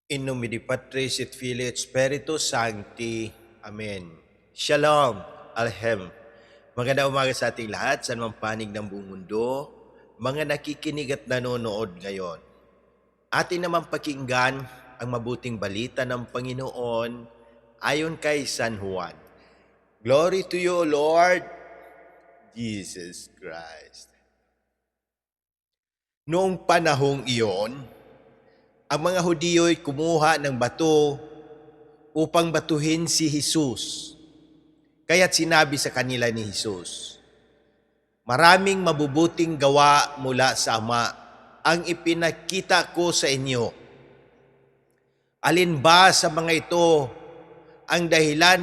In nomine Patris et Filii et Spiritus Sancti. Amen. Shalom, Alhem. Magandang umaga sa ating lahat, sa anumang panig ng buong mundo, mga nakikinig at nanonood ngayon. Atin naman pakinggan ang mabuting balita ng Panginoon ayon kay San Juan. Glory to you, Lord Jesus Christ. Noong panahong iyon, ang mga Hudiyo'y kumuha ng bato upang batuhin si Jesus. Kaya't sinabi sa kanila ni Jesus, "Maraming mabubuting gawa mula sa Ama ang ipinakita ko sa inyo. Alin ba sa mga ito ang dahilan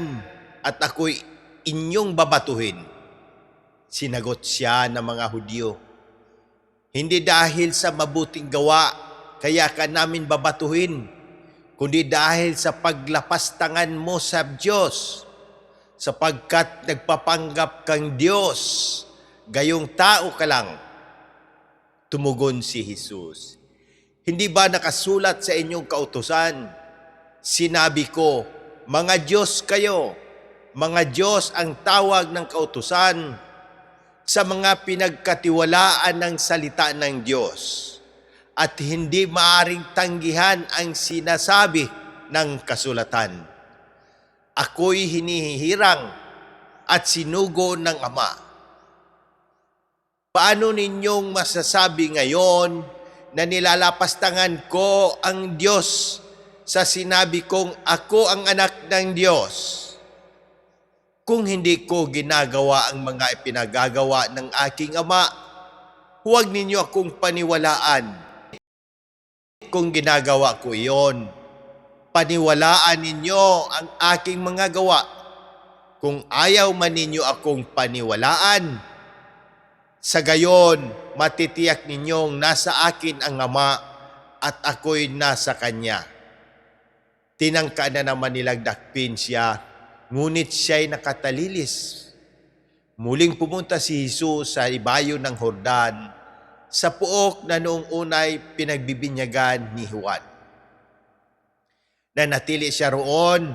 at ako'y inyong babatuhin?" Sinagot siya ng mga Hudiyo, "Hindi dahil sa mabuting gawa kaya ka namin babatuhin, kundi dahil sa paglapastangan mo sa Diyos, sapagkat nagpapanggap kang Diyos, gayong tao ka lang." Tumugon si Jesus, "Hindi ba nakasulat sa inyong kautusan? Sinabi ko, mga Diyos kayo, mga Diyos ang tawag ng kautusan sa mga pinagkatiwalaan ng salita ng Diyos. At hindi maaring tanggihan ang sinasabi ng kasulatan. Ako'y hinihirang at sinugo ng Ama. Paano ninyong masasabi ngayon na nilalapastangan ko ang Diyos sa sinabi kong ako ang anak ng Diyos? Kung hindi ko ginagawa ang mga ipinagagawa ng aking Ama, huwag ninyo akong paniwalaan. Kung ginagawa ko iyon, paniwalaan ninyo ang aking mga gawa. Kung ayaw man ninyo akong paniwalaan, sa gayon matitiyak ninyong nasa akin ang Ama at ako'y nasa Kanya." Tinangka na naman nilang dakpin siya, ngunit siya'y nakatalilis. Muling pumunta si Jesus sa ibayo ng Jordan, sa puok na noong unay pinagbibinyagan ni Juan. Nanatili siya roon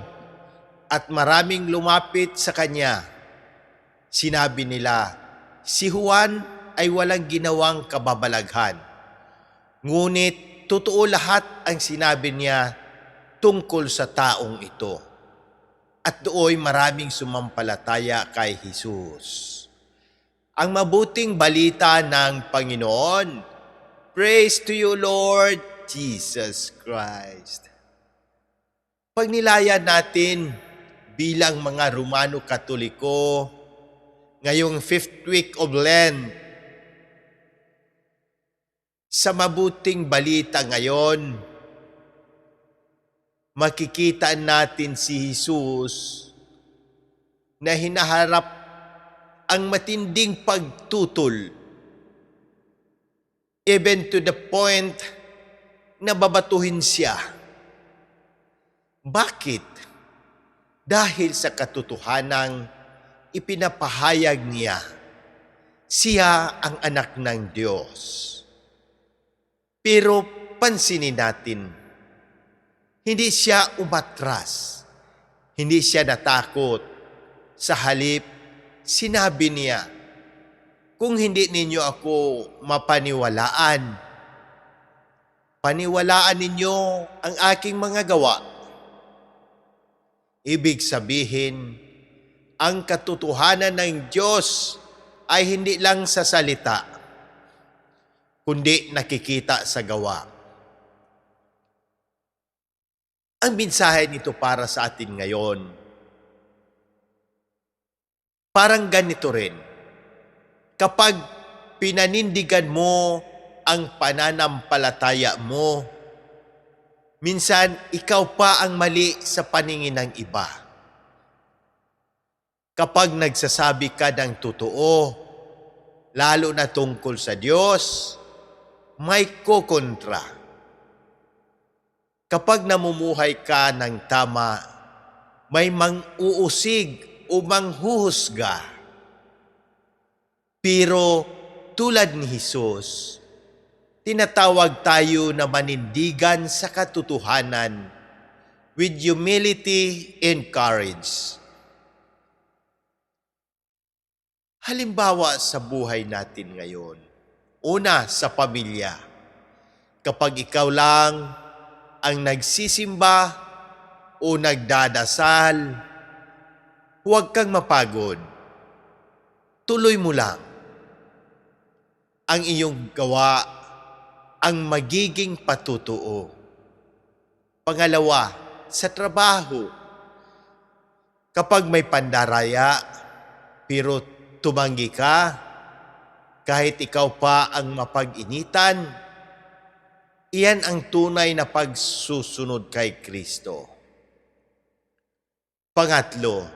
at maraming lumapit sa kanya. Sinabi nila, "Si Juan ay walang ginawang kababalaghan. Ngunit totoo lahat ang sinabi niya tungkol sa taong ito." At dooy maraming sumampalataya kay Jesus. Ang mabuting balita ng Panginoon. Praise to you, Lord Jesus Christ. Pagnilayan natin bilang mga Romano Katoliko ngayong 5th week of Lent, sa mabuting balita ngayon, makikita natin si Jesus na hinaharap ang matinding pagtutol, even to the point na babatuhin siya. Bakit? Dahil sa katotohanang ipinapahayag niya, siya ang anak ng Diyos. Pero pansinin natin, hindi siya umatras, hindi siya natakot. Sa halip, sinabi niya, "Kung hindi ninyo ako mapaniwalaan, paniwalaan ninyo ang aking mga gawa." Ibig sabihin, ang katotohanan ng Diyos ay hindi lang sa salita, kundi nakikita sa gawa. Ang mensahe nito para sa atin ngayon, parang ganito rin. Kapag pinanindigan mo ang pananampalataya mo, minsan ikaw pa ang mali sa paningin ng iba. Kapag nagsasabi ka ng totoo, lalo na tungkol sa Diyos, may kokontra. Kapag namumuhay ka ng tama, may mang-uusig o manghuhusga. Pero tulad ni Jesus, tinatawag tayo na manindigan sa katotohanan with humility and courage. Halimbawa sa buhay natin ngayon, una sa pamilya, kapag ikaw lang ang nagsisimba o nagdadasal, huwag kang mapagod. Tuloy mo lang. Ang iyong gawa ang magiging patutuo. Pangalawa, sa trabaho, kapag may pandaraya, pero tumanggi ka, kahit ikaw pa ang mapag-initan, iyan ang tunay na pagsusunod kay Kristo. Pangatlo,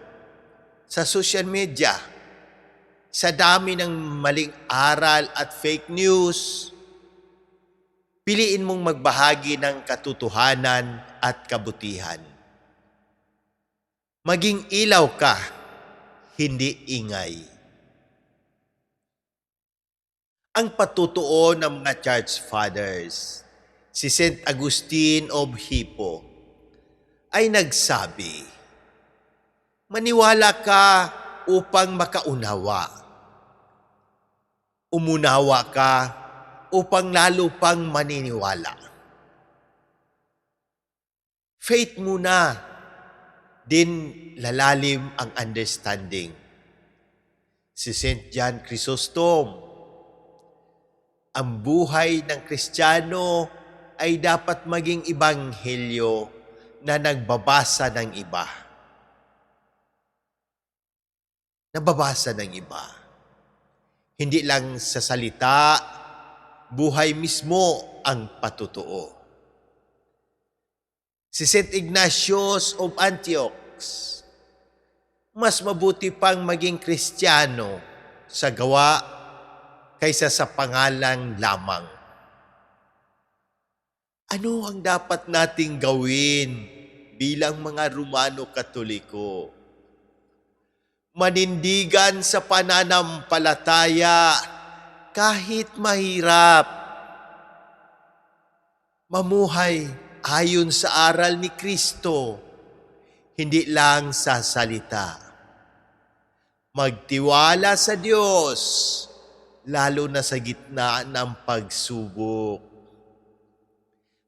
sa social media, sa dami ng maling aral at fake news, piliin mong magbahagi ng katotohanan at kabutihan. Maging ilaw ka, hindi ingay. Ang patutuo ng mga church fathers, si St. Agustin of Hippo, ay nagsabi, maniwala ka upang makaunawa. Umunawa ka upang lalo pang maniniwala. Faith muna, din lalalim ang understanding. Si St. John Chrysostom, ang buhay ng Kristiyano ay dapat maging ebanghelyo na nagbabasa ng iba. Nababasa ng iba. Hindi lang sa salita, buhay mismo ang patutuo. Si St. Ignatius of Antioch, mas mabuti pang maging Kristiyano sa gawa kaysa sa pangalan lamang. Ano ang dapat nating gawin bilang mga Romano Katoliko? Manindigan sa pananampalataya kahit mahirap. Mamuhay ayon sa aral ni Kristo, hindi lang sa salita. Magtiwala sa Diyos, lalo na sa gitna ng pagsubok.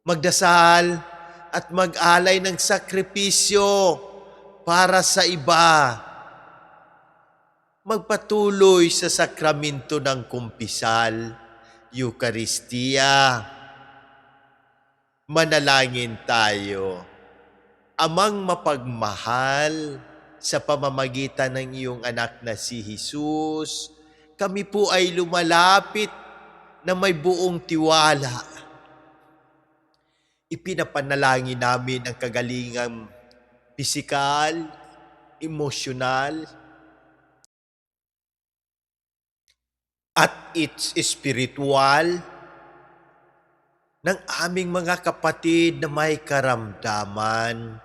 Magdasal at mag-alay ng sakripisyo para sa iba. Magpatuloy sa sakramento ng kumpisal, Eucharistia. Manalangin tayo. Amang mapagmahal, sa pamamagitan ng iyong anak na si Jesus, kami po ay lumalapit na may buong tiwala. Ipinapanalangin namin ang kagalingang pisikal, emosyonal, at it's spiritual ng aming mga kapatid na may karamdaman.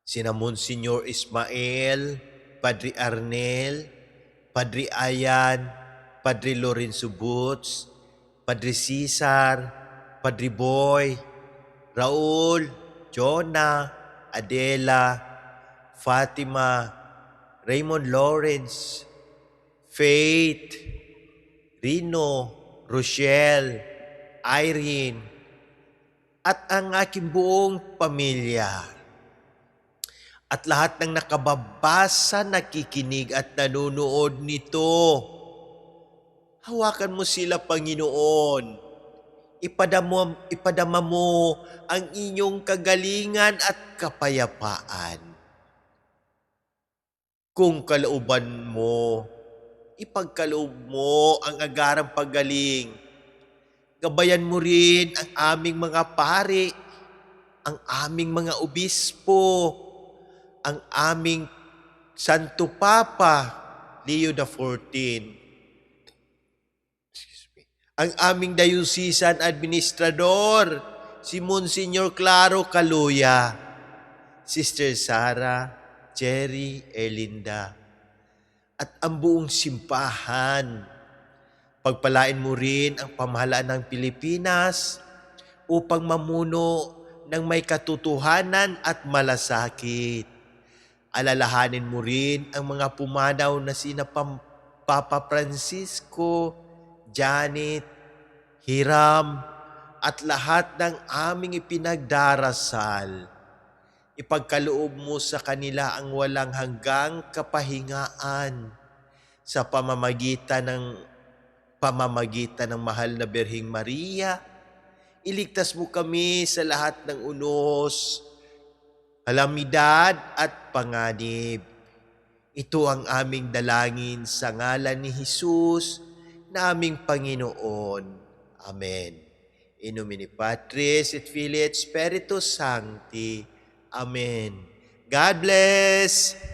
Sina Monsignor Ismael, Padre Arnel, Padre Ayan, Padre Lorenzo Boots, Padre Cesar, Padre Boy, Raul, Jonah, Adela, Fatima, Raymond Lawrence, Faith, Rino, Rochelle, Irene, at ang aking buong pamilya. At lahat ng nakababasa, nakikinig at nanonood nito. Hawakan mo sila, Panginoon. Ipadama mo ang inyong kagalingan at kapayapaan. Kung kalooban mo, ipagkaloob mo ang agarang paggaling. Gabayan mo rin ang aming mga pari, ang aming mga obispo, ang aming Santo Papa, Leo XIV, ang aming dayusisan administrador, si Monsignor Claro Caluya, Sister Sara, Cherry, Erlinda, at ang buong simbahan, Pagpalain mo rin ang pamahalaan ng Pilipinas upang mamuno ng may katotohanan at malasakit. Alalahanin mo rin ang mga pumanaw na sina Papa Francisco, Janet, Hiram, at lahat ng aming ipinagdarasal. Ipagkaloob mo sa kanila ang walang hanggang kapahingaan sa pamamagitan ng mahal na Birheng Maria. Iligtas mo kami sa lahat ng unos, kalamidad at panganib. Ito ang aming dalangin sa ngalan ni Jesus na aming Panginoon. Amen. In nomine Patris et Filii et Spiritus Sancti. Amen. God bless!